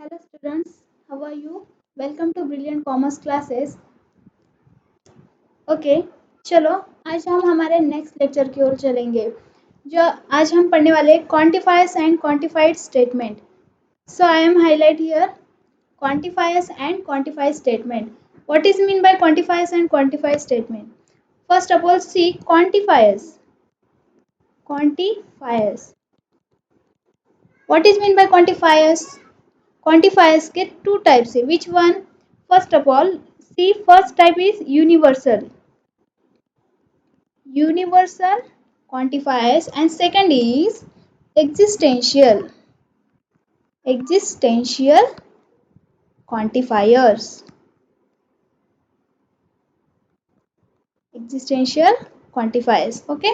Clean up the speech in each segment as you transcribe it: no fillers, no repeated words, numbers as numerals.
Hello students, how are you? Welcome to Brilliant Commerce classes. Okay चलो आज हम हमारे नेक्स्ट लेक्चर की ओर चलेंगे जो आज हम पढ़ने वाले quantifiers and quantified statement. So I am highlight here quantifiers and quantified statement. What is mean by quantifiers and quantified statement? First of all, see quantifiers. Quantifiers. What is mean by quantifiers? Quantifiers के two types है. Which one? First of all, see first type is universal. Universal quantifiers and second is existential. Existential quantifiers. Existential quantifiers. Okay.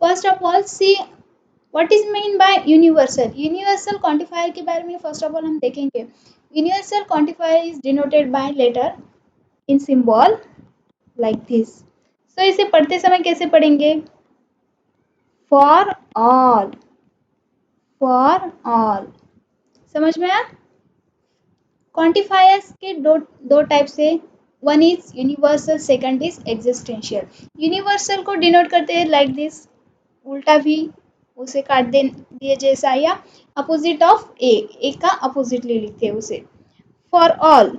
First of all, see what is mean by universal. Universal quantifier के बारे में first of all हम देखेंगे. Universal quantifier is denoted by letter in symbol like this. So इसे पढ़ते समय कैसे पढ़ेंगे? For all. For all. समझ में आया? क्वांटिफायर्स के दो टाइप से. One is universal, second is existential. Universal को डिनोट करते हैं लाइक दिस, उल्टा भी उसे काट दे दिए जैसा, या अपोजिट ऑफ ए का अपोजिट ले लिखते हैं उसे. फॉर ऑल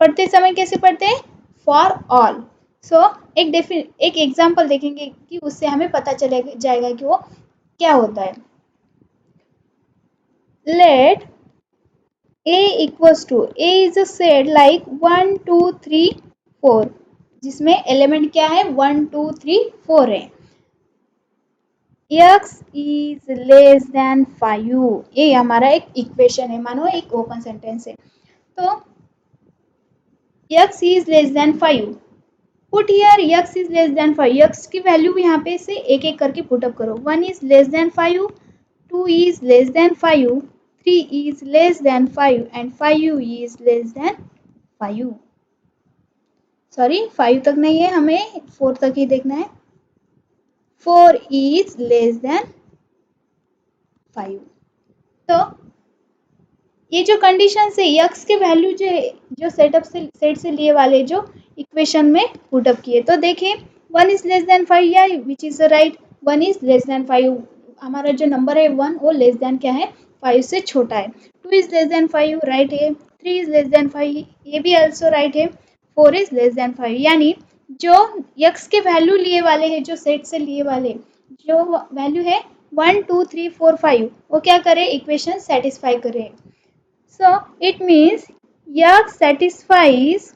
पढ़ते समय कैसे पढ़ते हैं? For all. सो एक एग्जाम्पल देखेंगे कि उससे हमें पता चले जाएगा कि वो क्या होता है. Let A equals to, A is a set like 1 2 3 4 जिसमें एलिमेंट क्या है? 1 2 3 4 है. x is less than 5. ये हमारा एक इक्वेशन है, मानो एक ओपन सेंटेंस है. तो x is less than 5. Put here x is less than 5. x की वैल्यू यहाँ पे से एक एक करके पुटअप करो. 1 is less than 5, 2 is less than 5, 3 is less than 5 and 5 is less than 5. Sorry 5 तक नहीं है, हमें 4 तक ही देखना है. 4 is less than 5. तो ये जो कंडीशन है x के वैल्यू जो सेट से लिए वाले जो इक्वेशन में पुटअप किए, तो देखिए 1 is less than 5 या which is right. 1 is less than 5, हमारा जो नंबर है 1 वो लेस देन क्या है? 5 से छोटा है. 2 is less than 5 राइट है. 3 is less than 5 ये भी आल्सो राइट है. 4 is less than 5 यानी जो x के वैल्यू लिए वाले हैं, जो सेट से लिए वाले जो वैल्यू है 1 2 3 4 5 वो क्या करे? इक्वेशन सेटिस्फाई करे. So it means x satisfies.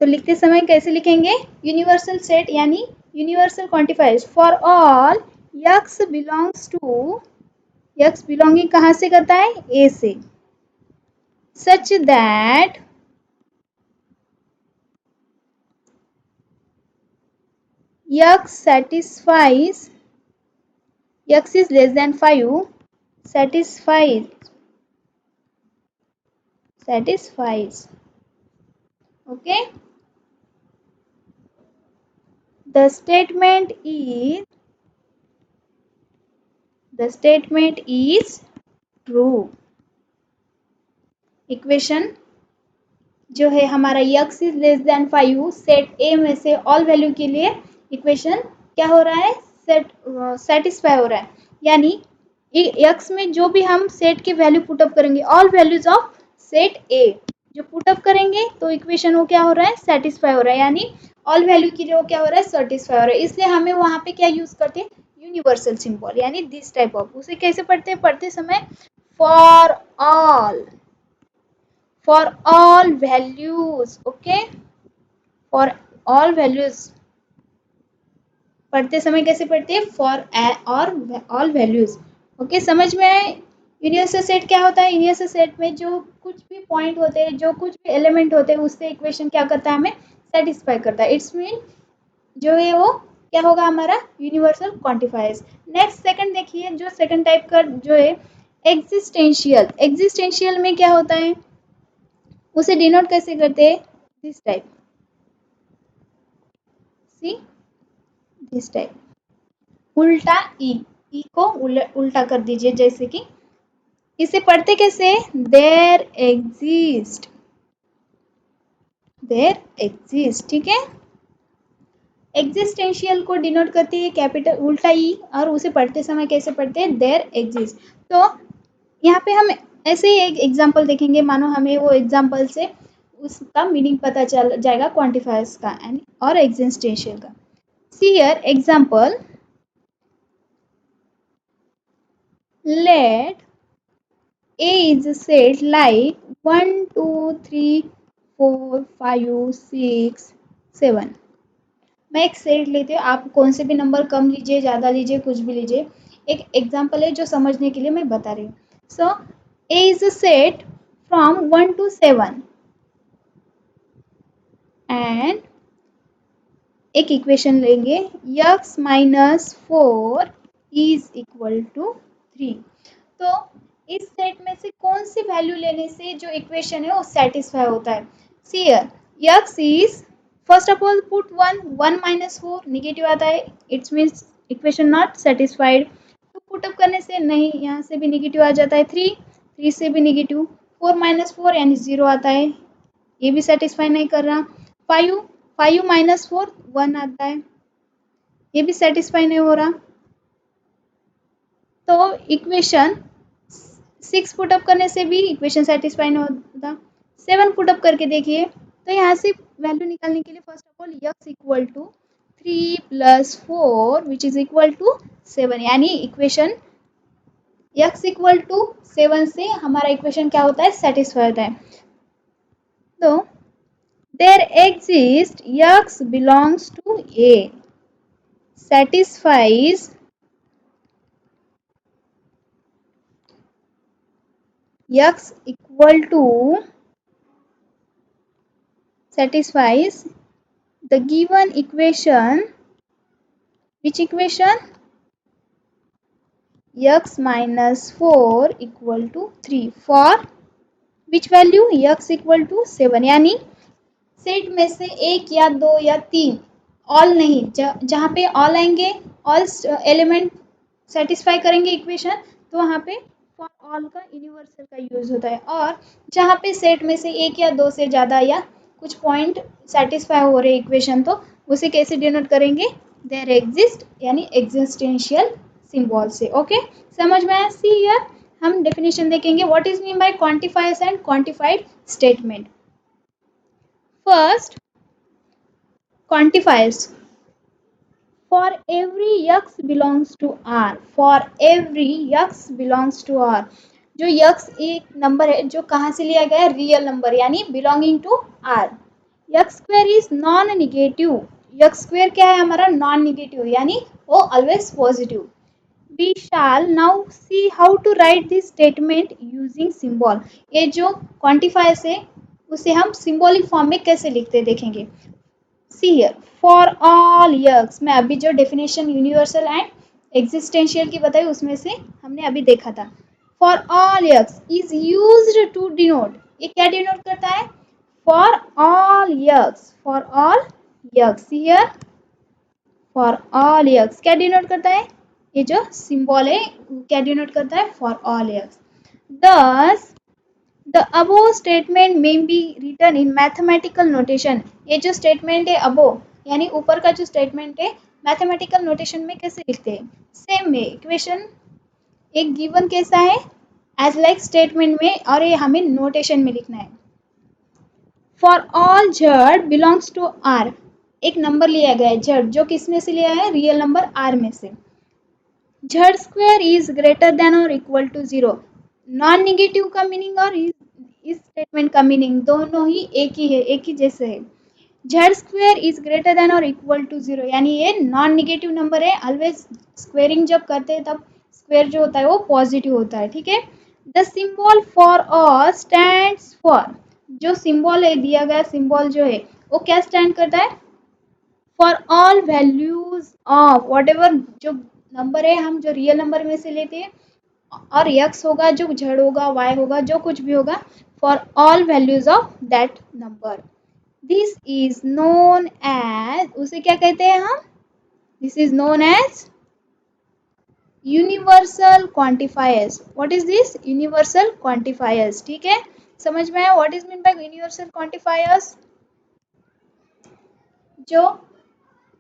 तो लिखते समय कैसे लिखेंगे? यूनिवर्सल सेट यानी universal quantifiers for all x belongs to. x belonging कहाँ से करता है? a से. Such that x satisfies, x is less than 5, satisfies. Okay. The statement is true. Equation जो है हमारा x is less than 5 set A में से ऑल वैल्यू के लिए इक्वेशन क्या हो रहा है? सेटिस्फाई हो रहा है. यानी x में जो भी हम सेट के वैल्यू पुटअप करेंगे, all values of set A जो पुटअप करेंगे, तो इक्वेशन वो क्या हो रहा है? सेटिस्फाई हो रहा है. यानी ऑल वैल्यू के लिए वो क्या हो रहा है? सेटिस्फाई हो रहा है. इसलिए हमें वहां पे क्या यूज करते हैं? यूनिवर्सल सिंबल यानी दिस टाइप ऑफ. उसे कैसे पढ़ते हैं? पढ़ते समय for all values. Okay, for all values पढ़ते समय कैसे पढ़ते हैं? फॉर और ऑल वैल्यूज. ओके, समझ में आए? यूनिवर्सल सेट क्या होता है? यूनिवर्सल सेट में जो कुछ भी पॉइंट होते हैं, जो कुछ भी एलिमेंट होते हैं, उससे इक्वेशन क्या करता है? हमें सेटिस्फाई करता है. इट्स मीन जो है वो क्या होगा? हमारा यूनिवर्सल क्वांटिफायर्स. नेक्स्ट सेकंड देखिए, जो सेकंड टाइप का जो है एग्जिस्टेंशियल. एग्जिस्टेंशियल में क्या होता है? उसे डिनोट कैसे करते हैं? This type. See this type. उल्टा ई को उल्टा कर दीजिए, जैसे कि इसे पढ़ते कैसे, देयर एग्जिस्ट, ठीक है। एग्जिस्टेंशियल को डिनोट करती है कैपिटल उल्टा ई, और उसे पढ़ते समय कैसे पढ़ते हैं, देयर एग्जिस्ट। तो यहाँ पे हम ऐसे ही एक एग्जाम्पल देखेंगे, मानो हमें वो एग्जाम्पल से उसका मीनिंग पता चल जाएगा क्वांटिफायर्स का एंड और एग्जिस्टेंशियल का। सी here example, let A is set like 1 2 3 4 5 6 7। मैं एक सेट लेती हूँ, आप कौन से भी नंबर कम लीजिए, ज़्यादा लीजिए, कुछ भी लीजिए। एक एग्जाम्पल है जो समझने के लिए मैं बता रही हूँ। So A is a set from 1 to 7 and एक इक्वेशन लेंगे, x minus 4 is equal to 3। तो इस सेट में से कौन सी वैल्यू लेने से जो इक्वेशन है वो सेटिस्फाई होता है। See here x is, first of all put 1, 1 minus 4 negative आता है, it's means equation not satisfied. तो पुटअप करने से नहीं, यहाँ से भी निगेटिव आ जाता है, 3 3 से भी निगेटिव, 4 माइनस 4 यानी 0 आता है, ये भी सेटिस्फाई नहीं कर रहा। 5 5 माइनस 4 1 आता है, ये भी सेटिस्फाई नहीं हो रहा। तो इक्वेशन 6 पुटअप करने से भी इक्वेशन सेटिस्फाई नहीं होता। 7 पुटअप करके देखिए, तो यहाँ से वैल्यू निकालने के लिए first of all x equal to 3 plus 4 which is equal to 7, यानी इक्वेशन x इक्वल टू 7 से हमारा इक्वेशन क्या होता है, सेटिस्फाई होता है। तो there exist x belongs to a satisfies x equal to satisfies the given equation, which equation, x minus 4 equal to 3 for which value, x equal to 7। यानी set में से एक या दो या तीन, ऑल नहीं, जहाँ पे ऑल आएंगे, ऑल एलिमेंट सेटिस्फाई करेंगे इक्वेशन, तो वहाँ पे फॉर ऑल का यूनिवर्सल का यूज होता है। और जहाँ पे सेट में से एक या दो से ज़्यादा या कुछ पॉइंट सेटिस्फाई हो रहे इक्वेशन, तो उसे कैसे डिनोट करेंगे, देयर एग्जिस्ट, यानी एग्जिस्टेंशियल सिंबल से। ओके, समझ में आया। सी हियर हम डेफिनेशन देखेंगे, what is mean bye quantifiers and quantified statement. First, quantifiers, for every x belongs to r, for every x belongs to r, जो x एक number है जो कहाँ से लिया गया है, रियल नंबर, यानी belonging to r। x square is non negative, x square क्या है हमारा, नॉन निगेटिव, यानी वो always positive. We shall now see how to write this statement using symbol। ये जो quantifiers है उसे हम सिंबॉलिक फॉर्म में कैसे लिखते हैं देखेंगे। See here for all x, मैं अभी जो डेफिनेशन यूनिवर्सल एंड एग्जिस्टेंशियल की बताई उसमें से हमने अभी देखा था। For all x is used to denote, ये क्या डिनोट करता है, for all x, for all x. Here for all x क्या डिनोट करता है, ये जो सिंबल है क्या डिनोट करता है, फॉर ऑल यक्स। दस The above statement may be written in mathematical notation। ये जो स्टेटमेंट है above, यानी ऊपर का जो स्टेटमेंट है, मैथमेटिकल नोटेशन में कैसे लिखते हैं, सेम में इक्वेशन एक गिवन कैसा है, एज लाइक स्टेटमेंट में, और ये हमें नोटेशन में लिखना है। For all z belongs to r, एक नंबर लिया गया है z, जो किस में से लिया है, रियल नंबर r में से। z square is greater than और इक्वल टू 0, नॉन निगेटिव का मीनिंग और इस स्टेटमेंट का मीनिंग दोनों ही एक ही है, एक ही जैसे है। z square is greater than और इक्वल टू 0, यानी ये नॉन निगेटिव नंबर है, ऑलवेज स्क्वेयरिंग जब करते हैं तब स्क्वायर जो होता है वो पॉजिटिव होता है, ठीक है। द सिंबल फॉर और स्टैंड्स फॉर, जो सिंबल है दिया गया सिंबल जो है वो क्या स्टैंड करता है, for all values of what ever, जो नंबर है हम जो रियल नंबर में से लेते हैं, और x होगा, जो z होगा, y होगा, जो कुछ भी होगा, for all values of that number. This is known as, उसे क्या कहते हैं हम, this is known as universal quantifiers. What is this? Universal quantifiers. ठीक है, समझ में आया what is mean by universal quantifiers? जो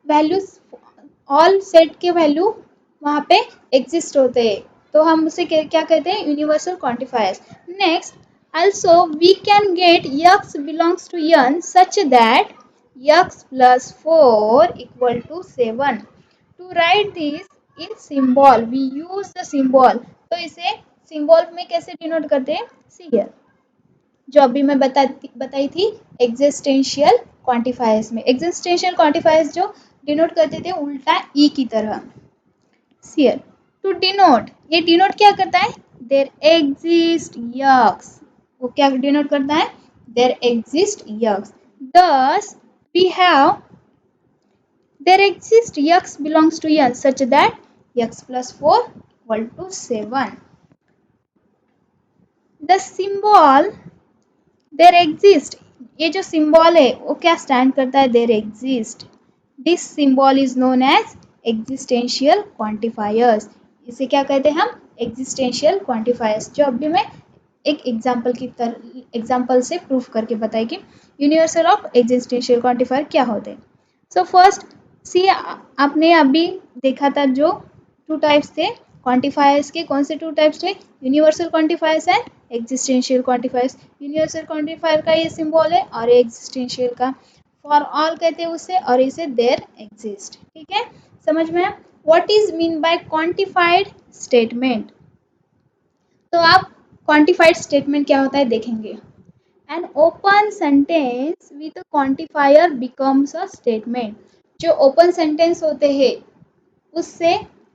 वैल्यूज ऑल सेट के वैल्यू वहाँ पे एग्जिस्ट होते हैं, तो हम उसे क्या कहते हैं? Universal quantifiers. Next, also we can get x belongs to n such that x plus 4 equal to 7. To write this in symbol we use the symbol. तो इसे सिंबल में कैसे डिनोट करते हैं? सी हियर, जो अभी मैं बताई थी एग्जिस्टेंशियल क्वांटिफायर्स में। एग्जिस्टेंशियल क्वांटिफायर्स जो डिनोट करते थे उल्टा ई की तरह। हियर टू डिनोट, ये डिनोट क्या करता है? There exist x. वो क्या डिनोट करता है? There exist x. thus we have there exists x belongs to n such that x plus 4 equal to 7. The symbol there exist, ये जो सिंबल है वो क्या स्टैंड करता है? There exist. This symbol is known as existential quantifiers. इसे क्या कहते हैं हम? Existential quantifiers. जो अभी मैं एक एग्जाम्पल से प्रूफ करके बताई कि यूनिवर्सल ऑफ एग्जिस्टेंशियल क्वांटिफायर क्या होते हैं। सो फर्स्ट सी, आपने अभी देखा था जो टू टाइप्स थे क्वांटिफायर्स के। कौन से टू टाइप्स थे? Universal quantifiers and existential quantifiers. Universal quantifier का ये सिंबल है और एग्जिस्टेंशियल का फॉर ऑल कहते हैं उसे, और इसे देयर एग्जिस्ट। ठीक है, समझ में? What is mean bye quantified statement? तो आप क्वांटिफाइड स्टेटमेंट क्या होता है देखेंगे। An open sentence with a quantifier becomes a statement. जो ओपन सेंटेंस होते हैं उससे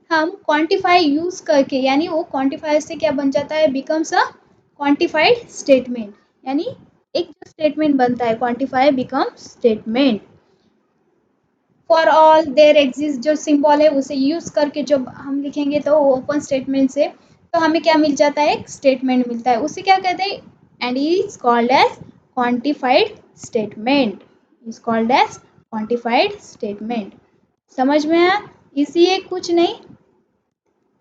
हम क्वांटिफाई यूज करके, यानी वो क्वांटिफायर से क्या बन जाता है? Becomes a quantified statement. यानी एक जो स्टेटमेंट बनता है quantifier becomes statement. For all there exist जो सिंबल है उसे यूज करके जब हम लिखेंगे तो ओपन स्टेटमेंट से तो हमें क्या मिल जाता है? एक स्टेटमेंट मिलता है, उसे क्या कहते हैं? And is called as quantified statement. Is called as quantified statement. समझ में आया? इसी है, कुछ नहीं।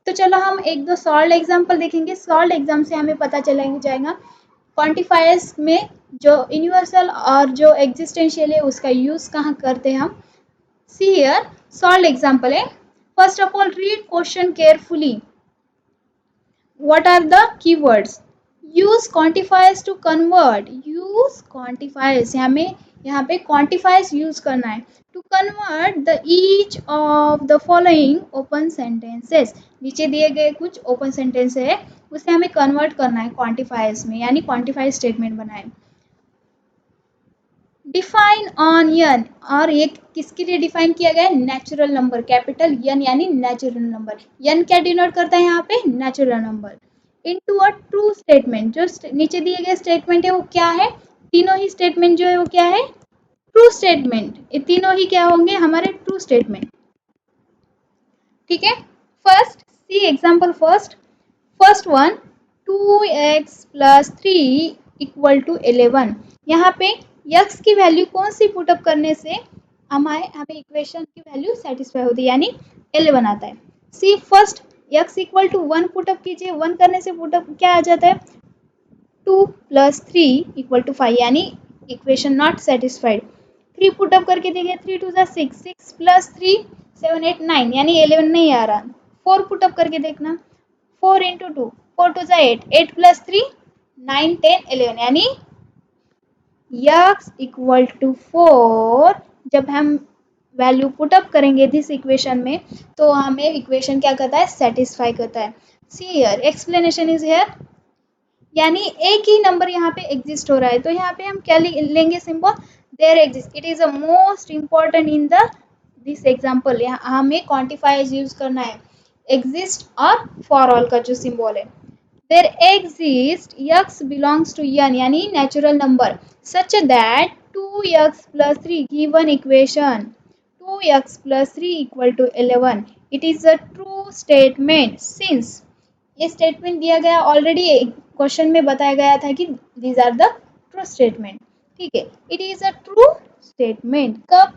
तो चलो हम एक दो सॉल्व एग्जांपल देखेंगे। सॉल्व एग्जाम से हमें पता चलेगा जाएगा क्वांटिफायर्स में जो यूनिवर्सल और जो एग्जिस्टेंशियल है उसका यूज कहाँ करते हैं हम। See here, solved example है। First of all, read question carefully. What are the keywords? Use quantifiers to convert. Use quantifiers, यहाँ पे quantifiers use करना है। To convert the each of the following open sentences. नीचे दिए गए कुछ open sentence है, उसे हमें convert करना है quantifiers में, यानी quantified statement बनाए। डिफाइन ऑन n, और ये किसके लिए डिफाइन किया गया है? नेचुरल नंबर, कैपिटल n यानी नेचुरल नंबर। n क्या डिनोट करता है यहाँ पे? Natural number. Into a true statement, जो नीचे दिए गए स्टेटमेंट है वो क्या है? तीनों ही स्टेटमेंट जो है वो क्या है? True statement. ये तीनों ही क्या होंगे? हमारे ट्रू स्टेटमेंट। ठीक है, first see example first. First one, 2x plus 3 equal to 11। यहाँ पे x की वैल्यू कौन सी पुटअप करने से हमें इक्वेशन की वैल्यू सेटिस्फाई होती है, यानी 11 आता है। See first x equal to 1 put up कीजिए। 1 करने से पुटअप क्या आ जाता है? 2 प्लस 3 इक्वल टू 5, यानी इक्वेशन नॉट सेटिस्फाइड। 3 पुटअप करके देखिए, 3 टू 6, 6 प्लस 3 7 8 9, यानी 11 नहीं आ रहा। 4 पुटअप करके देखना, 4 इंटू 2, 4 टू 8, 8 प्लस 3 9 10 11, यानी x इक्वल टू 4। जब हम वैल्यू पुटअप करेंगे दिस इक्वेशन में तो हमें इक्वेशन क्या करता है? सेटिस्फाई करता है। See here, explanation is here, यानी एक ही नंबर यहाँ पे एग्जिस्ट हो रहा है, तो यहाँ पे हम क्या लेंगे? Symbol there exist. It is a most important in the this example. यहाँ हमें क्वांटिफायर्स यूज करना है, एग्जिस्ट और फॉर ऑल का जो सिंबल है। There exist x belongs to n, यानी natural number, such that 2x plus 3 given equation 2x plus 3 equal to 11। It is a true statement since ये स्टेटमेंट दिया गया ऑलरेडी क्वेश्चन में बताया गया था कि these are the true statement. ठीक है, it is a true statement कब?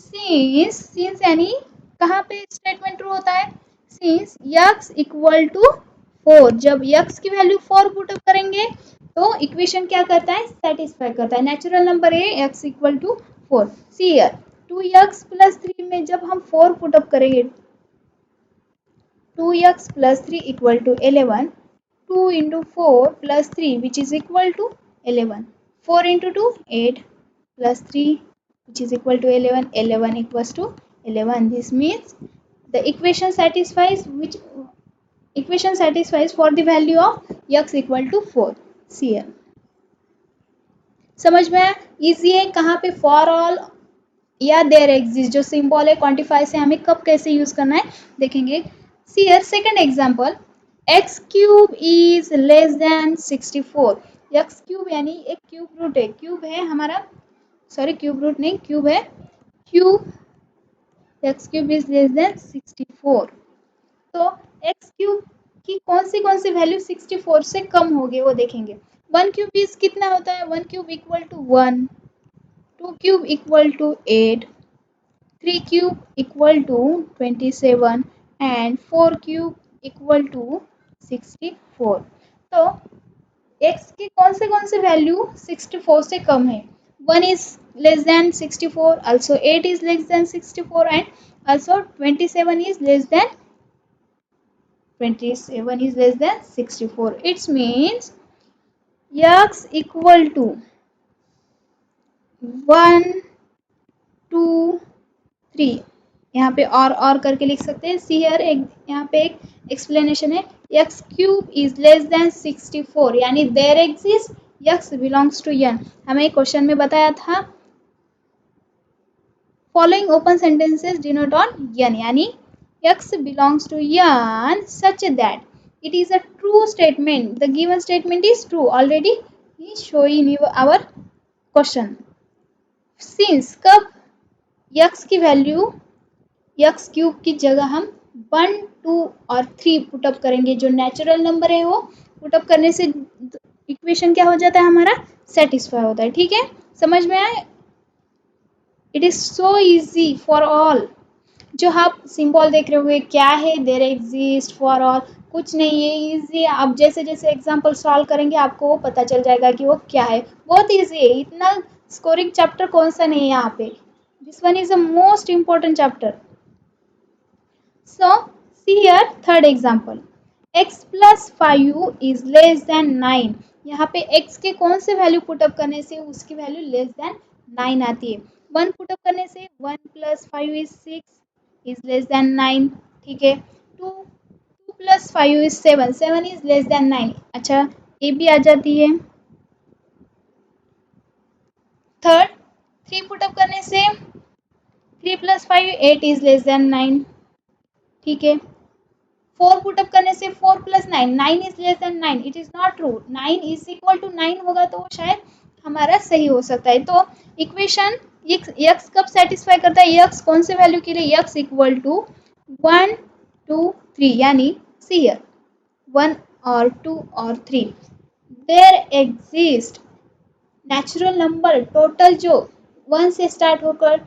सिंस यानी कहाँ पे स्टेटमेंट ट्रू होता है? सिंस x इक्वल टू 4, जब x की वैल्यू 4 पुटअप करेंगे तो इक्वेशन क्या करता है, सेटिस्फाई करता है। नेचुरल नंबर है x equal to 4। See here 2x plus 3 में जब हम 4 पुटअप करेंगे, 2x plus 3 equal to 11, 2 into 4 plus 3 which is equal to 11, 4 into 2 8 plus 3 which is equal to 11, 11 equals to 11. This means the equation satisfies for the value of x equal to 4. See here. समझ में आया? Easy है। कहाँ पे for all या there exist जो symbol है quantify से हमें कब कैसे यूज करना है देखेंगे। See here second example, x cube is less than 64। x cube यानी एक क्यूब रूट है, क्यूब है हमारा, सॉरी क्यूब रूट नहीं, क्यूब है, cube x cube is less than 64। तो x क्यूब की कौन सी वैल्यू 64 से कम होगी वो देखेंगे। 1 क्यूब इज कितना होता है, 1 cube equal to 1, 2 cube equal to 8, 3 cube equal to 27 and 4 cube equal to 64। तो x की कौन से वैल्यू 64 से कम है, 1 is less than 64, also 8 is less than 64 and also 27 is less than 64। It means x equal to 1 2 3, यहाँ पे और करके लिख सकते हैं। सी हियर एक यहाँ पे एक एक्सप्लेनेशन है, x cube is less than 64 यानी there exist x belongs to n। हमें क्वेश्चन में बताया था following open sentences denote on n, यानी x belongs to n such that it is a true statement, the given statement is true, already ही show in our question. Since कब x की वैल्यू x cube की जगह हम 1 2 और 3 put up करेंगे, जो नेचुरल नंबर है वो पुटअप करने से इक्वेशन क्या हो जाता है हमारा, सेटिस्फाई होता है। ठीक है, समझ में आए? It is so easy for all. जो आप सिंबल देख रहे होंगे क्या है, देयर एग्जिस्ट, फॉर ऑल, कुछ नहीं है, इजी। आप जैसे जैसे एग्जाम्पल सॉल्व करेंगे आपको वो पता चल जाएगा कि वो क्या है, बहुत इजी है। इतना स्कोरिंग चैप्टर कौन सा नहीं है यहाँ पे, this one is the most important chapter. So, see here third example, x plus 5 is less than 9। यहाँ पे x के कौन से वैल्यू पुटअप करने से उसकी वैल्यू लेस देन 9 आती है। 1 पुटअप करने से 1 plus 5 is 6 is less than 9। ठीक है, 2 plus 5 is 7, 7 is less than 9। अच्छा, ये भी आ जाती है। थर्ड, 3 पुटअप करने से 3 plus 5 8 is less than 9। ठीक है, 4 पुटअप करने से 4 plus 9 9 is less than 9, it is not true. 9 is equal to 9 होगा तो शायद हमारा सही हो सकता है। तो इक्वेशन x कब सेटिस्फाई करता है, x कौन से वैल्यू के लिए, x इक्वल टू 1 2 3, यानी सी हियर 1 और 2 और 3 there exist natural number total जो 1 से स्टार्ट होकर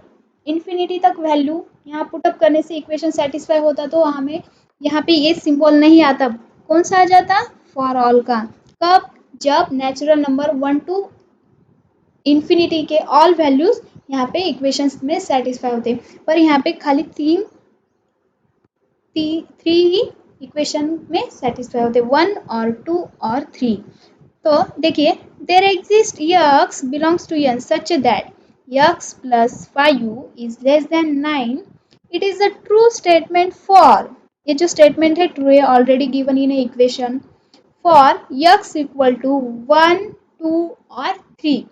इन्फिनिटी तक वैल्यू यहाँ पुटअप करने से इक्वेशन सेटिस्फाई होता, तो हमें यहाँ पे ये सिंबल नहीं आता। कौन सा आ जाता, फॉर ऑल का। कब, जब नेचुरल नंबर 1 टू इन्फिनिटी के ऑल वैल्यूज यहाँ पे इक्वेशंस में सेटिस्फाई होते हैं, पर यहाँ पे खाली थ्री ही इक्वेशन में सेटिस्फाई होते, 1 और 2 और 3। तो देखिए, there exist x belongs to n such that x plus 5 is less than 9। It is a true statement for, ये जो स्टेटमेंट है ट्रू है, already given in equation, for x equal to 1 2 और 3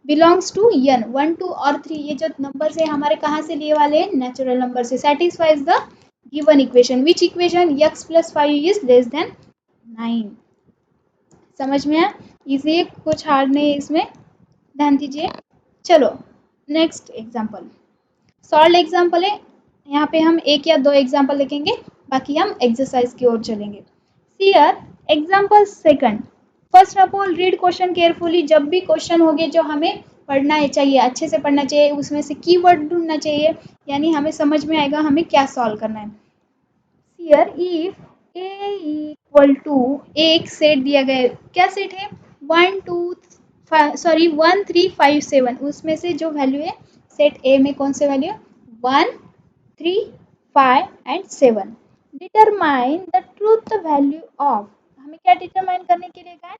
बिलोंग्स टू n। 1 2 और 3 ये जो number है हमारे कहाँ से लिए वाले हैं, नेचुरल नंबर से। Satisfies the given equation, which equation, x plus 5 is less than 9। समझ में आया? इजी, कुछ हार्ड नहीं है इसमें, ध्यान दीजिए। चलो नेक्स्ट एग्जाम्पल, सॉल्व एग्जाम्पल है। यहाँ पे हम एक या दो एग्जाम्पल लिखेंगे, बाकी हम एक्सरसाइज की ओर चलेंगे। सी here example second, first of all read question carefully. जब भी क्वेश्चन होंगे जो हमें पढ़ना है, चाहिए अच्छे से पढ़ना चाहिए, उसमें से कीवर्ड ढूंढना चाहिए, यानी हमें समझ में आएगा हमें क्या सॉल्व करना है। See here if a equal to, एक सेट दिया गया है, क्या सेट है, 1 3 5 7, उसमें से जो वैल्यू है सेट ए में कौन से वैल्यू है, 1 3 5 and 7, determine the truth value of, हमें क्या डिटरमाइन करने के लिए कहा है,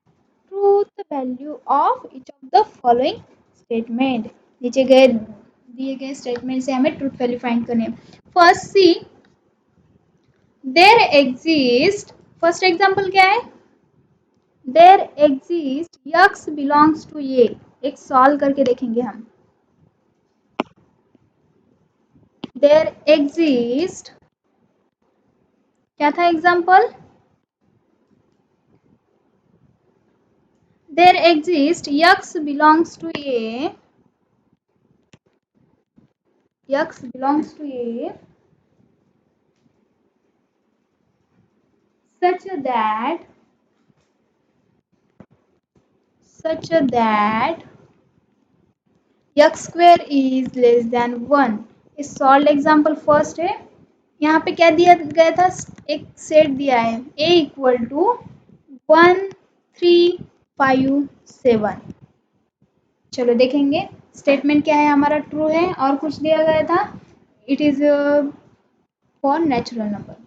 truth value of each of the following statement, नीचे गए दिए गए स्टेटमेंट से हमें ट्रूथ वैल्यू फाइंड करने हैं। First see there exist, first example क्या है, there exist x belongs to A, एक सॉल्व करके देखेंगे हम, देयर एग्जिस्ट, क्या था example, there exist x belongs to A, x belongs to A such that x square is less than 1, इस solve example first है, यहाँ पे क्या दिया गया था, एक सेट दिया है a इक्वल टू 1 3 5 7, चलो देखेंगे स्टेटमेंट क्या है हमारा, ट्रू है, और कुछ दिया गया था, it is for natural number.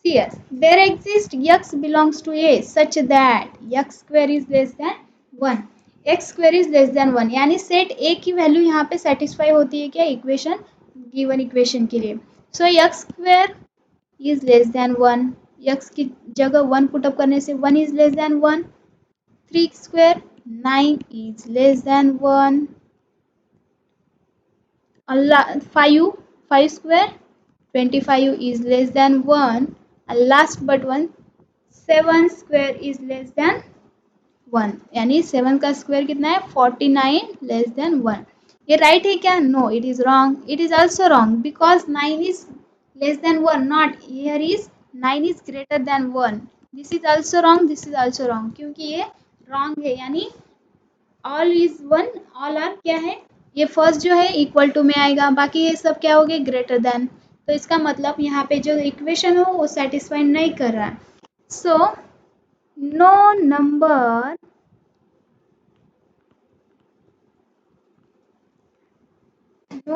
Yes, there exists x belongs to A such that x square is less than 1. x square is less than 1, यानी सेट A की वैल्यू यहाँ पे सेटिस्फाई होती है क्या, इक्वेशन, गिवन इक्वेशन के लिए। सो x square is less than 1, x की जगह 1 पुटअप करने से 1 is less than 1, 3 square 9 is less than 1, 5 square 25 is less than 1, and last but one 7 square is less than 1, यानी 7 का स्क्वायर कितना है, 49 लेस देन 1, ये राइट है क्या, no it is wrong, it is also wrong because 9 is less than 1, not here is 9 is greater than 1, this is also wrong, this is also wrong, क्योंकि ये wrong है, यानी all is one, all are क्या है, ये first जो है equal to में आएगा, बाकी ये सब क्या हो गए, ग्रेटर देन, तो इसका मतलब यहाँ पे जो इक्वेशन हो वो सेटिस्फाई नहीं कर रहा है। So no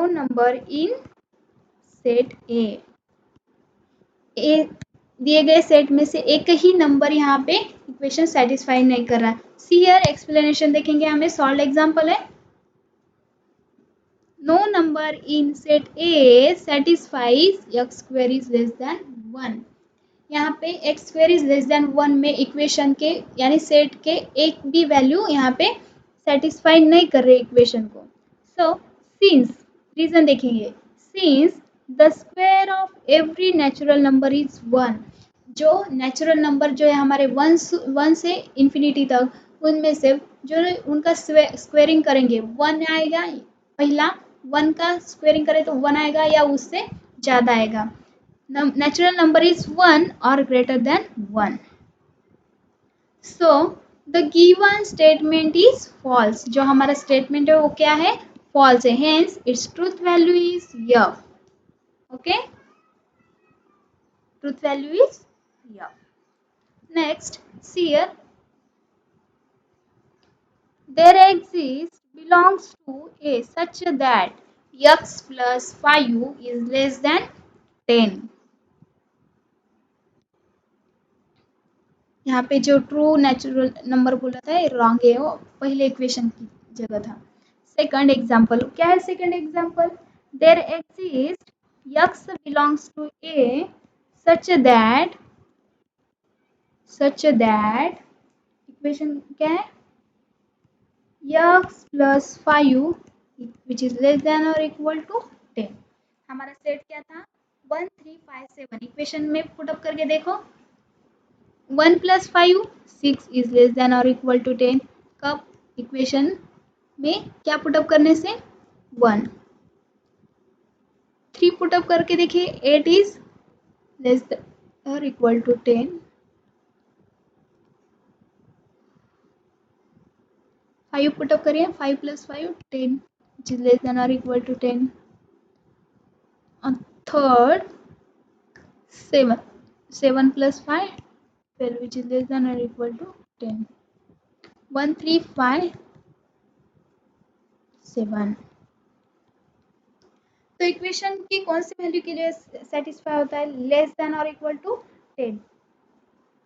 number in set a दिए गए सेट में से एक ही नंबर यहाँ पे इक्वेशन सेटिस्फाई नहीं कर रहा है। सी हियर एक्सप्लेनेशन देखेंगे, हमें सॉल्व एग्जांपल है, no number in set a satisfies x square is less than 1, यहाँ पे x square is less than 1 में इक्वेशन के यानी सेट के एक भी वैल्यू यहाँ पे सेटिस्फाई नहीं कर रहे इक्वेशन को। सो सिंस, रीजन देखेंगे, since the square of every natural number is 1, जो नेचुरल नंबर जो है हमारे 1 से इन्फिनिटी तक, उनमें से जो उनका स्क्वेयरिंग करेंगे 1 आएगा, पहला 1 का स्क्वेयरिंग करें तो 1 आएगा या उससे ज़्यादा आएगा, natural number is 1 or greater than 1. So the given statement is false, जो हमारा statement है वो क्या है, false है, hence its truth value is F. Okay, truth value is F. Next, see here, there exists belongs to A such that x plus 5 is less than 10. यहाँ पे जो ट्रू नेचुरल नंबर बोला था ये रॉन्ग है, वो पहले इक्वेशन की जगह था। सेकंड एग्जांपल क्या है, second example, there exist x belongs to a such that equation क्या है, x plus 5 which is less than और इक्वल टू 10, हमारा सेट क्या था, 1 3 5 7, इक्वेशन में पुट अप करके देखो, 1 plus 5 6 is less than or equal to 10, कब, इक्वेशन में क्या पुटअप करने से, 1, 3 पुटअप करके देखिए 8 is less than or equal to 10, 5 put up करिए, 5 plus 5 10 which is less than or equal to 10, और third 7. 7 plus 5, 12, which is less than or equal to 10. 1, 3, 5, 7. तो इक्वेशन की कौन सी वैल्यू के लिए सेटिस्फाई होता है? लेस देन और इक्वल टू 10.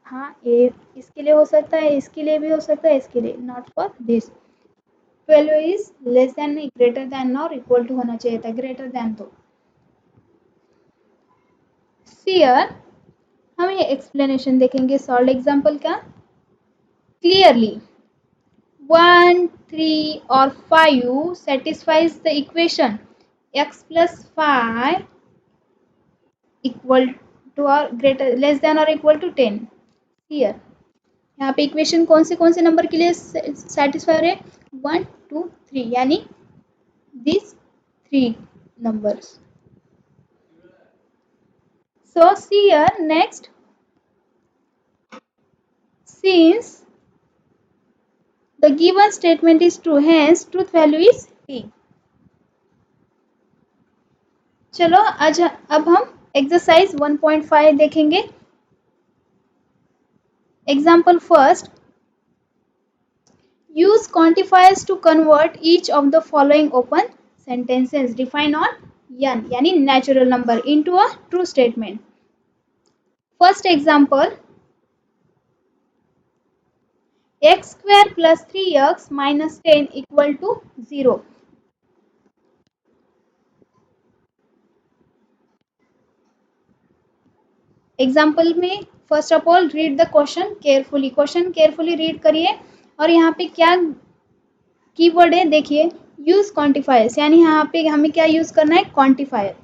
हाँ, ये इसके लिए हो सकता है, इसके लिए भी हो सकता है, इसके लिए, not for this. 12 is less then नहीं, ग्रेटर देन और इक्वल टू होना चाहिए था, ग्रेटर देन. तो हियर हम ये एक्सप्लेनेशन देखेंगे सॉल्व एग्जांपल का. क्लियरली 1, 3 और 5 satisfies the equation x plus 5 equal to or greater less than or equal to 10. Here यहाँ पे इक्वेशन कौन से नंबर के लिए सेटिस्फाई हो रहे हैं? 1, 2, 3, यानी this 3 numbers. So see here next, since the given statement is true, hence truth value is p. चलो आज अब हम एक्सरसाइज 1.5 देखेंगे. Example first, use quantifiers to convert each of the following open sentences defined on n यानी natural number into a true statement. First example, x square plus 3x minus 10 equal to 0. Example में first of all read the question carefully. Question carefully read करिए और यहाँ पे क्या keyword है देखिए, use quantifiers, यानी यहाँ पे हमें क्या यूज करना है? Quantifier.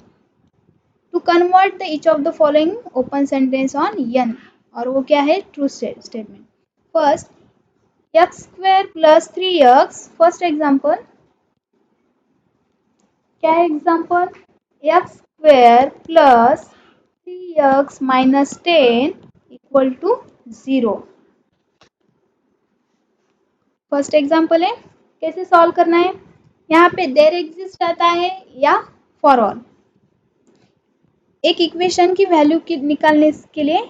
To convert the each of the following open sentence on n, और वो क्या है? True statement. First, x square plus 3x. First example क्या है? Example x square plus 3x minus 10 equal to 0. First example है. कैसे solve करना है? यहाँ पे देयर एग्जिस्ट आता है या फॉर ऑल. एक इक्वेशन की वैल्यू की निकालने के लिए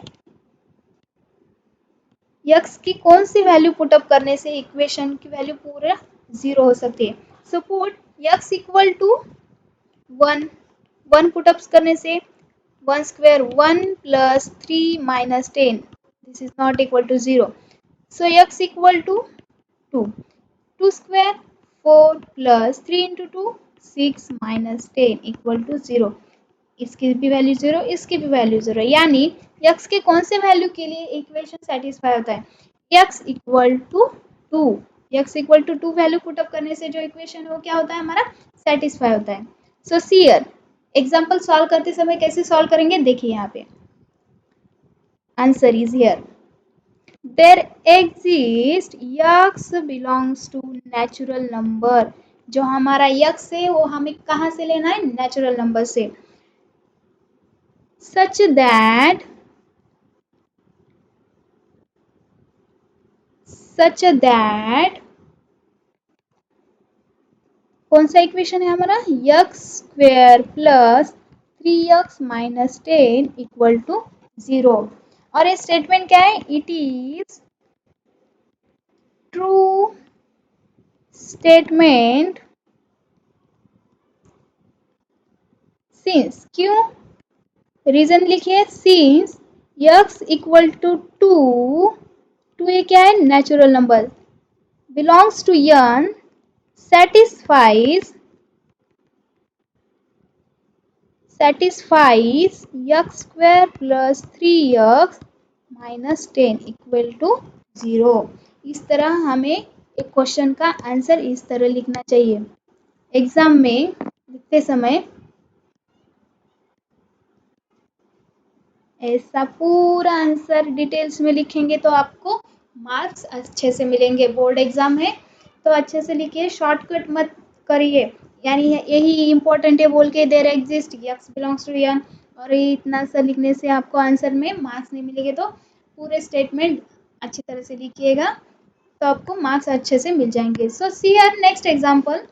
x की कौन सी वैल्यू पुटअप करने से इक्वेशन की वैल्यू पूरा 0 हो सकती है? Suppose x equal to 1. 1 put ups करने से 1 square 1 plus 3 minus 10, this is not equal to 0. So x equal to 2. 2 square 4 plus 3 into 2 6 minus 10 equal to 0. इसकी भी वैल्यू 0, इसकी भी वैल्यू 0, यानी x के कौन से वैल्यू के लिए इक्वेशन सेटिस्फाई होता है? x equal to 2. x equal to 2 value put up करने से जो इक्वेशन है वो क्या होता है? हमारा सेटिस्फाई होता है. So see here example solve करते समय कैसे सॉल्व करेंगे देखिए. यहाँ पे answer is here, there exist x belongs to natural number. जो हमारा x है वो हमें कहाँ से लेना है? नेचुरल नंबर से. such that कौन सा इक्वेशन है हमारा? x square plus 3x minus 10 equal to 0. और ये स्टेटमेंट क्या है? It is true statement since. क्यों? रीजन लिखिए. Since x equal to 2. 2 ये क्या है? Natural number. Belongs to n, satisfies x square plus 3x minus 10 equal to 0. इस तरह हमें एक क्वेश्चन का आंसर इस तरह लिखना चाहिए. एग्जाम में लिखते समय ऐसा पूरा आंसर डिटेल्स में लिखेंगे तो आपको मार्क्स अच्छे से मिलेंगे. बोर्ड एग्जाम है तो अच्छे से लिखिए, शॉर्टकट मत करिए. यानी यही इम्पोर्टेंट है बोल के there exist x belongs to n, और इतना सा लिखने से आपको आंसर में मार्क्स नहीं मिलेंगे. तो पूरे स्टेटमेंट अच्छी तरह से लिखिएगा तो आपको मार्क्स अच्छे से मिल जाएंगे. So see here next example.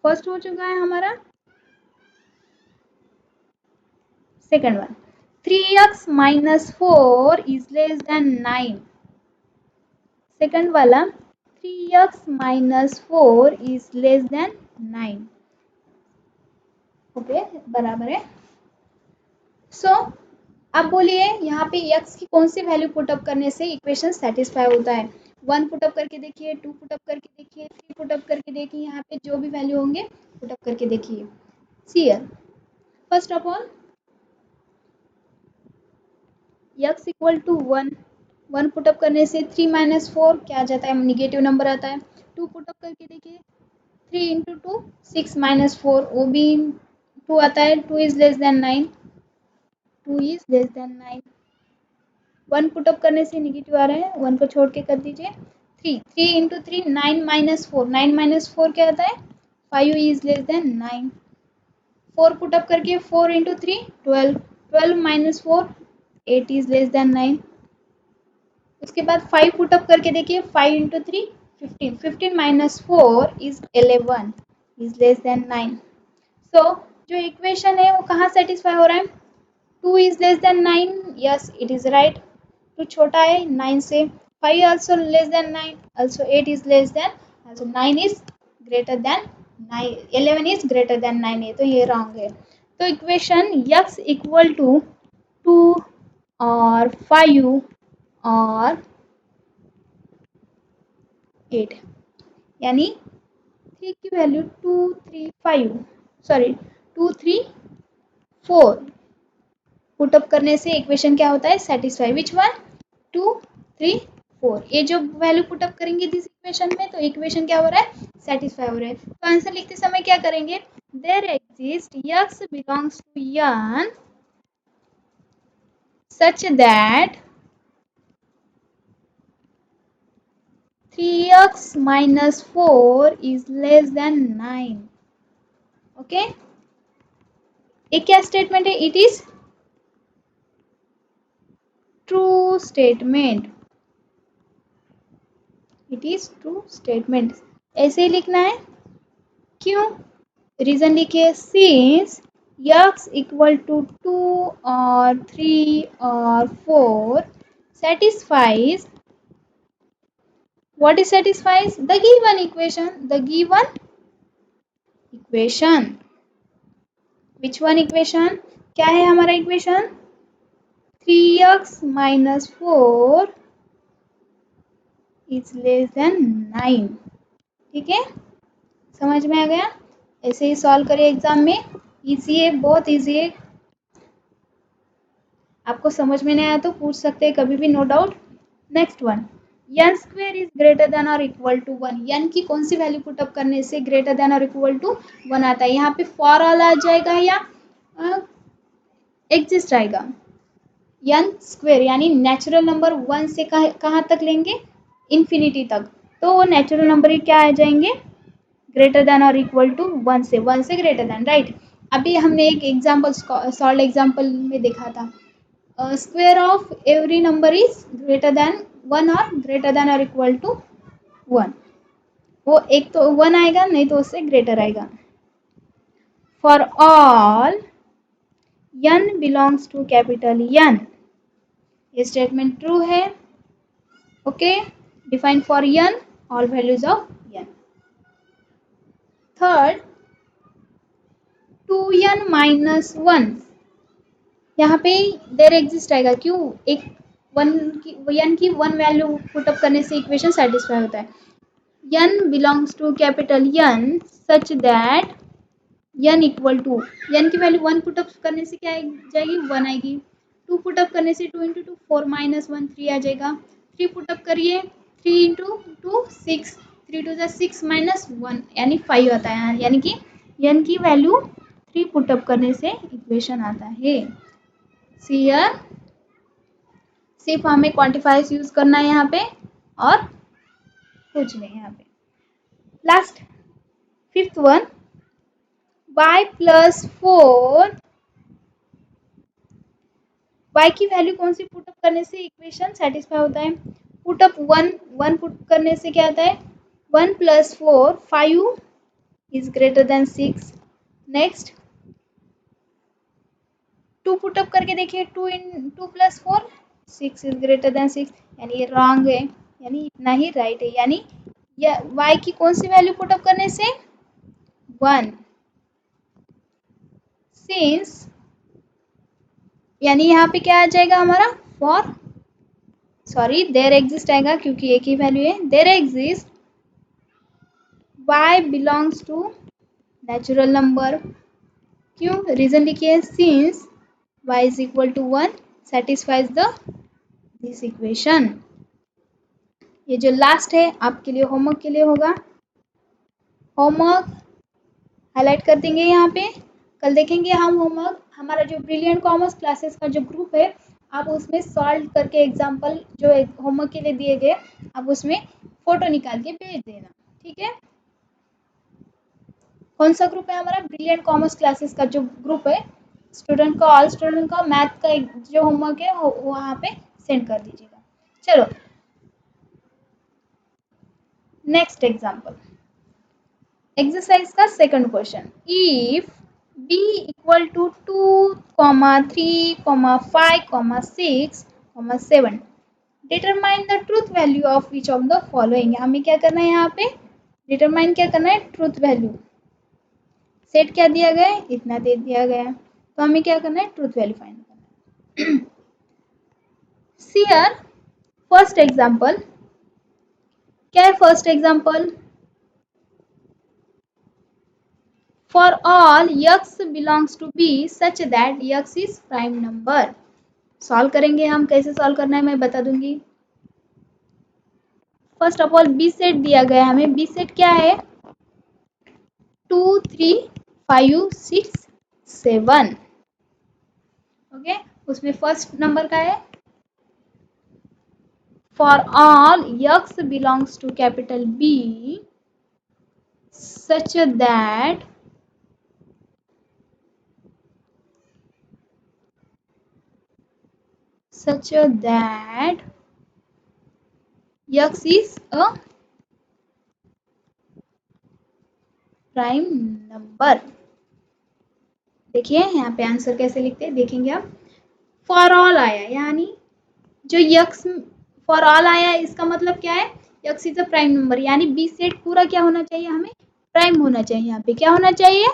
First हो चुका है हमारा. Second one 3x minus 4 is less than 9. Second वाला 3x minus 4 is less than 9. Okay बराबर है. सो अब बोलिए यहाँ पे x की कौन सी वैल्यू पुटअप करने से इक्वेशन सेटिस्फाई होता है. 1 पुटअप करके देखिए, 2 पुटअप करके देखिए, 3 पुटअप करके देखिए. यहाँ पे जो भी वैल्यू होंगे पुटअप करके देखिए. See here first of all x equal to 1 put up करने से 3 माइनस 4 क्या आ जाता है, निगेटिव नंबर आता है. 2 पुटअप करके देखिए, 3 इंटू 2 6 माइनस 4 वो भी 2 आता है. 2 is less than 9. 2 is less than 9. 1 put up करने से निगेटिव आ रहा है, 1 को छोड़ के कर दीजिए. 3 इंटू 3 9 माइनस 4. 9 माइनस 4 क्या आता है, 5 इज लेस देन 9. 4 पुटअप करके 4 into 3 12. 12 minus 4 8 is less than 9. उसके बाद 5 पुटअप करके देखिए, 5 into 3 15. 15 minus 4 is 11 is less than 9. सो जो इक्वेशन है वो कहाँ सेटिस्फाई हो रहा है, 2 is less than 9. Yes it is right. 2 छोटा है 9 से. 5 also less than 9. Also 8 is less than. Also 9 is greater than 9. 11 is greater than 9 है तो ये रॉन्ग है. तो इक्वेशन x इक्वल टू 2 और 5 और 8 यानी 3 की वैल्यू 2 3 5 सॉरी 2 3 4 पुटअप करने से इक्वेशन क्या होता है, सेटिस्फाई. Which one, 2 3 4. ये जो वैल्यू पुटअप करेंगे दिस इक्वेशन में तो इक्वेशन क्या हो रहा है, सेटिस्फाई हो रहा है. तो आंसर लिखते समय क्या करेंगे, there exist x belongs to n such that 3x minus 4 is less than 9. Okay ये क्या स्टेटमेंट है, it is true statement. It is true statement. ऐसे ही लिखना है. क्यों, रीजन लिखिए, सिंस x इक्वल टू 2 और 3 और 4 satisfies, what is satisfies, the given equation. The given equation. which one equation, क्या है हमारा equation, 3x minus 4 is less than 9. ठीक है, समझ में आ गया. ऐसे ही सॉल्व करिए एग्जाम में. इजी है, बहुत इजी है. आपको समझ में नहीं आया तो पूछ सकते हैं कभी भी, no doubt. Next one, n square is greater than और इक्वल टू 1. n की कौन सी वैल्यू पुटअप करने से ग्रेटर देन और इक्वल टू 1 आता है. यहाँ पे फॉर ऑल आ जाएगा या एग्जिस्ट आएगा. n स्क्वायर यानी नेचुरल नंबर 1 से कहाँ तक लेंगे, इन्फिनिटी तक. तो वो नेचुरल नंबर क्या आ जाएंगे, ग्रेटर देन और इक्वल टू 1 से ग्रेटर देन, राइट. अभी हमने एक एग्जाम्पल सॉल्व एग्जाम्पल में देखा था, square of every number is greater than 1 और ग्रेटर देन और इक्वल टू 1. वो एक तो 1 आएगा, नहीं तो उससे ग्रेटर आएगा. For all n belongs to capital n, ये स्टेटमेंट ट्रू है. Okay, define for n all values of n. Third 2n minus 1, यहाँ पे देर एग्जिस्ट आएगा. क्यों, एक n की 1 वैल्यू पुटअप करने से इक्वेशन सेटिस्फाई होता है. n belongs to capital n such that n equal to, n की वैल्यू 1 पुटअप करने से क्या जाएगी, 1 आएगी. 2 पुटअप करने से 2 इंटू 2 4 माइनस 1 3 आ जाएगा. 3 पुटअप करिए, 3 इंटू 2 6, 3 टू 6 माइनस 1 यानी 5 आता है. यानी कि n की वैल्यू 3 पुटअप करने से इक्वेशन आता है. सियर सिर्फ हमें क्वांटिफायर्स यूज करना है यहाँ पे और कुछ नहीं. यहाँ पे last fifth one, y plus 4, y की वैल्यू कौन सी पुटअप करने से इक्वेशन सेटिस्फाई होता है, पुटअप 1 पुट करने से क्या आता है, 1 plus 4 5 is greater then 6. Next 2 put up करके देखिए, 2 प्लस 4 6 इज ग्रेटर देन 6, यानी ये रॉन्ग है, यानी इतना ही राइट है, यानी y की कौन सी वैल्यू पुटअप करने से 1, सिंस, यानी यहाँ पे क्या आ जाएगा हमारा फॉर, सॉरी देयर एग्जिस्ट आएगा क्योंकि एक ही वैल्यू है, there exist y belongs to natural number, क्यों, रीजन लिखिए, since y is equal to 1 satisfies the this equation. ये जो लास्ट है आपके लिए होमवर्क के लिए होगा, होमवर्क हाईलाइट कर देंगे यहाँ पे, कल देखेंगे हम होमवर्क, हमारा जो ब्रिलियंट कॉमर्स क्लासेस का जो ग्रुप है आप उसमें सॉल्व करके एग्जाम्पल जो होमवर्क के लिए दिए गए आप उसमें फोटो निकाल के भेज देना, ठीक है। कौन सा ग्रुप है हमारा, ब्रिलियंट कॉमर्स क्लासेस का जो ग्रुप है, स्टूडेंट का, ऑल स्टूडेंट का मैथ का जो होमवर्क है वहाँ पे सेंड कर दीजिएगा। चलो नेक्स्ट एग्जाम्पल, एक्सरसाइज का second question, if b equal to 2, 3, 5, 6, 7 determine the truth value of which of the following, हमें क्या करना है यहाँ पे डिटरमाइन क्या करना है ट्रूथ वैल्यू, सेट क्या दिया गया है इतना दे दिया गया है, तो हमें क्या करना है ट्रूथ वैल्यू फाइंड करना है। सी हियर फर्स्ट एग्जांपल, क्या है first example, for all x belongs to b such that x is prime number. Solve करेंगे हम, कैसे सॉल्व करना है मैं बता दूंगी। First of all B set दिया गया है हमें, बी सेट क्या है 2, 3, 5, 6, 7, ओके, उसमें फर्स्ट नंबर का है for all x belongs to capital B such that x is a prime number. देखिए यहाँ पे आंसर कैसे लिखते हैं देखेंगे आप, फॉर ऑल आया यानी जो x फॉर ऑल आया इसका मतलब क्या है x is a prime number, यानी बी सेट पूरा क्या होना चाहिए हमें प्राइम होना चाहिए, यहाँ पे क्या होना चाहिए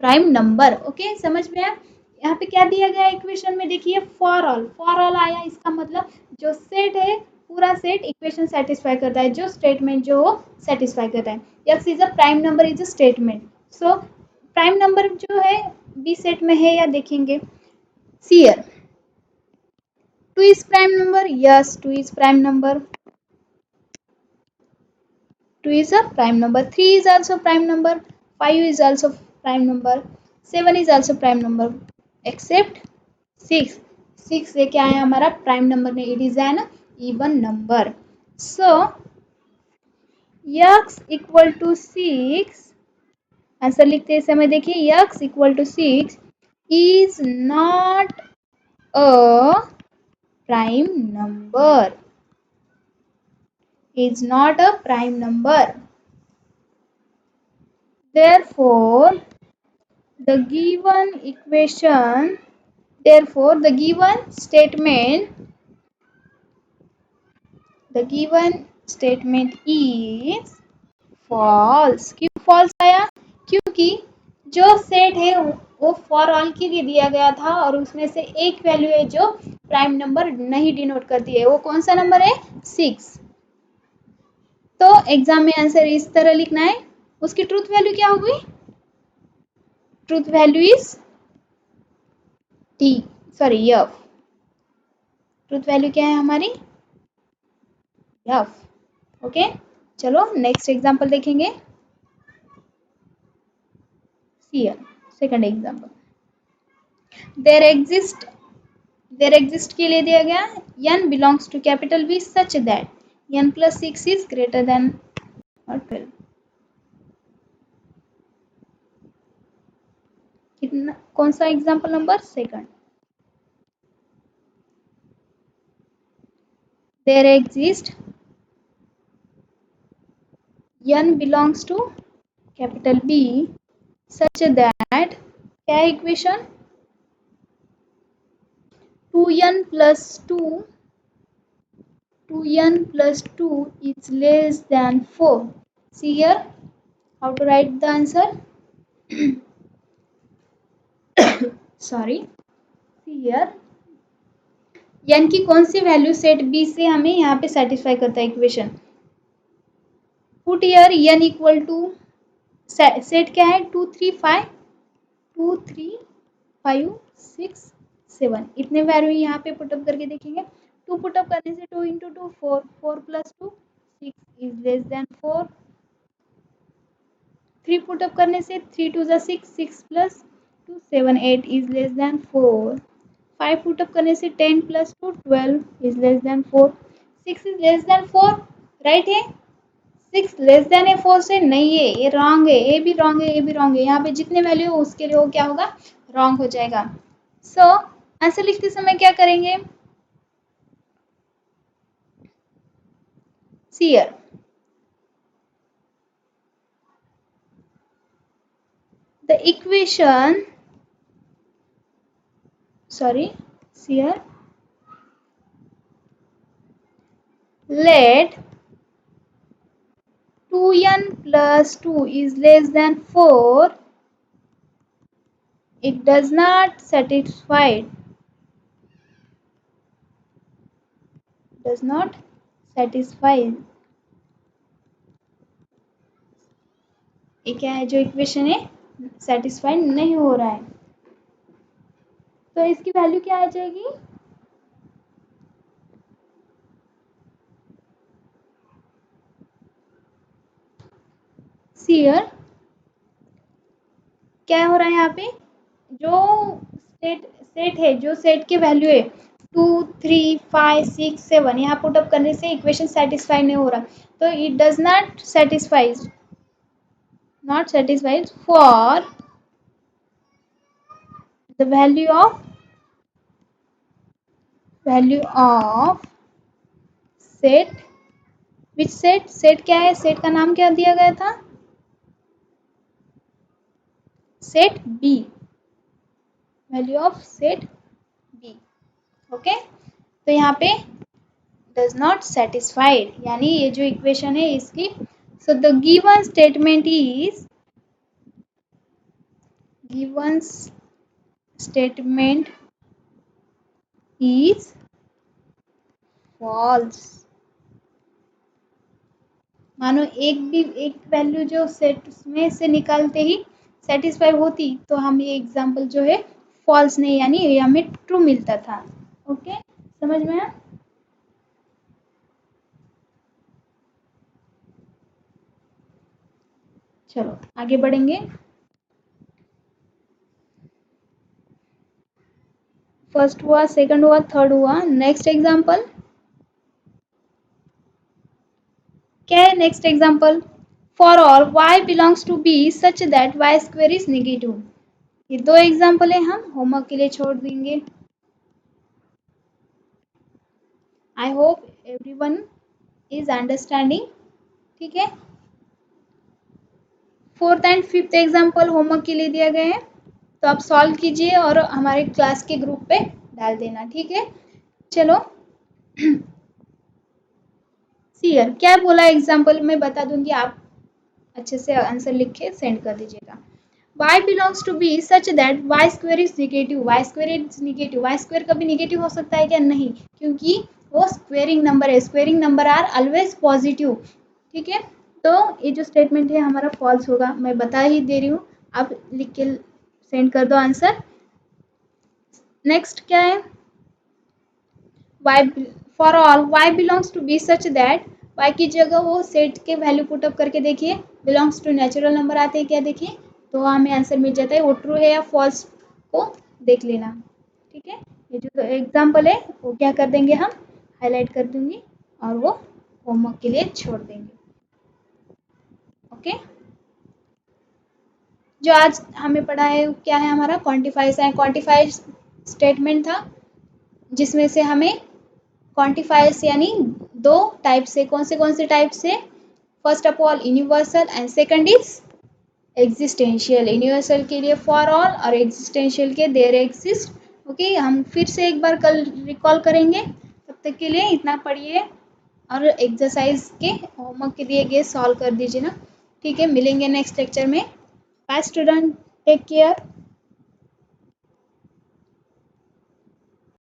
प्राइम नंबर, ओके समझ में आया। यहाँ पे क्या दिया गया इक्वेशन में देखिए फॉर ऑल आया, इसका मतलब जो सेट है पूरा सेट इक्वेशन सेटिस्फाई करता है, जो स्टेटमेंट जो हो सेटिस्फाई करता है, x is a prime number is a statement, so prime number जो है बी सेट में है या देखेंगे, see here 2 is prime number, yes 2 is prime number, 2 is a prime number, 3 is also prime number, 5 is also prime number, 7 is also prime number except 6, 6 ये क्या है हमारा प्राइम नंबर में, it is an even number, so x equal to 6, answer लिखते समय देखिए x equal to 6 is not a prime number, is not a prime number, therefore the given equation, therefore the given statement is false। क्यों false आया, क्योंकि जो set है वो for all के लिए दिया गया था और उसमें से एक वैल्यू है जो प्राइम नंबर नहीं डिनोट करती है, वो कौन सा नंबर है 6, तो एग्जाम में आंसर इस तरह लिखना है, उसकी ट्रूथ वैल्यू क्या होगी, truth value is T, sorry F, truth value क्या है हमारी एफ, ओके। चलो नेक्स्ट एग्जांपल देखेंगे, here second example, there exist के लिए दिया गया n belongs to capital B such that n plus 6 is greater than और 12, कितना कौन सा example number second, there exist n belongs to capital B such that क्या equation 2n plus 2 2n plus 2 is less than 4. See here how to write the answer. Sorry. See here n की कौन सी value set B से हमें यहाँ पे satisfy करता है equation. Put here n equal to set क्या है 2 3 5 2 3 5 6 7 इतने वैल्यू यहाँ पे पुटअप करके देखेंगे. 2 पुटअप करने से 2 into 2 4 4 plus 2 6 is less then 4. 3 put up करने से 3 टू ज़ा 6 6 plus 2 7 8 is less then 4. 5 put up करने से 10 plus 2 12 is less then 4. 6 is less then 4 right है. 6 लेस देन है 4 से नहीं है, ये रॉन्ग है. ए भी रॉन्ग है, ए भी रॉन्ग है. यहाँ पे जितने वैल्यू हो उसके लिए वो क्या होगा रॉन्ग हो जाएगा. सो आंसर लिखते समय क्या करेंगे. See here the equation sorry see here let 2n plus 2 is less than 4. It does not satisfy ये क्या है जो इक्वेशन है सेटिस्फाइड नहीं हो रहा है. तो इसकी वैल्यू क्या आ जाएगी. सी हियर क्या हो रहा है यहाँ पे जो सेट है जो सेट की वैल्यू है 2 3 5 6 7 यहाँ पुटअप करने से इक्वेशन सेटिस्फाई नहीं हो रहा. तो it does not satisfies for the value of set. which set क्या है सेट का नाम क्या दिया गया था set B. Value of set B. Okay तो यहाँ पे डज नॉट सेटिस्फाइड यानी ये जो इक्वेशन है इसकी. So the given statement is false. मानो एक वैल्यू जो सेट में से निकालते ही सेटिस्फाई होती तो हम ये एग्जांपल जो है फॉल्स नहीं यानी ये हमें ट्रू मिलता था. ओके समझ में आया. चलो आगे बढ़ेंगे. फर्स्ट हुआ सेकंड हुआ थर्ड हुआ. नेक्स्ट एग्जांपल क्या है. Next example for all y belongs to b such that y square is negative. ये दो एग्जांपल है हम होमवर्क के लिए छोड़ देंगे. I hope everyone is understanding. ठीक है. Fourth and fifth example homework के लिए दिया गया है तो आप सॉल्व कीजिए और हमारे क्लास के ग्रुप पे डाल देना. ठीक है. चलो सी हियर क्या बोला एग्जांपल मैं बता दूंगी आप अच्छे से आंसर लिख के सेंड कर दीजिएगा. y belongs to b such that y square is negative. y square is negative. y square कभी नेगेटिव हो सकता है क्या नहीं क्योंकि वो स्क्वेयरिंग नंबर है. Squaring number are always positive. ठीक है. तो ये जो स्टेटमेंट है हमारा फॉल्स होगा. मैं बता ही दे रही हूँ आप लिख के सेंड कर दो आंसर. नेक्स्ट क्या है y for all y belongs to b such that y की जगह वो सेट के वैल्यू पुटअप करके देखिए. बिलोंग्स टू नेचुरल नंबर आते हैं क्या देखिए तो हमें आंसर मिल जाता है. वो ट्रू है या फॉल्स को देख लेना. ठीक है. ये जो एग्जांपल है वो क्या कर देंगे हम हाईलाइट कर दूंगी और वो होमवर्क के लिए छोड़ देंगे. ओके जो आज हमें पढ़ा है क्या है हमारा क्वांटिफाइज है. क्वांटिफाइज स्टेटमेंट था जिसमें से हमें क्वांटिफायर्स यानी दो टाइप से कौन से टाइप से. First of all universal and second is existential. Universal के लिए फॉर ऑल और एग्जिस्टेंशियल के देयर एग्जिस्ट ओके, हम फिर से एक बार कल रिकॉल करेंगे। तब तक के लिए इतना पढ़िए और एक्सरसाइज के होमवर्क के दिए गए सॉल्व कर दीजिए ना। ठीक है, मिलेंगे नेक्स्ट लेक्चर में। Bye student, take care.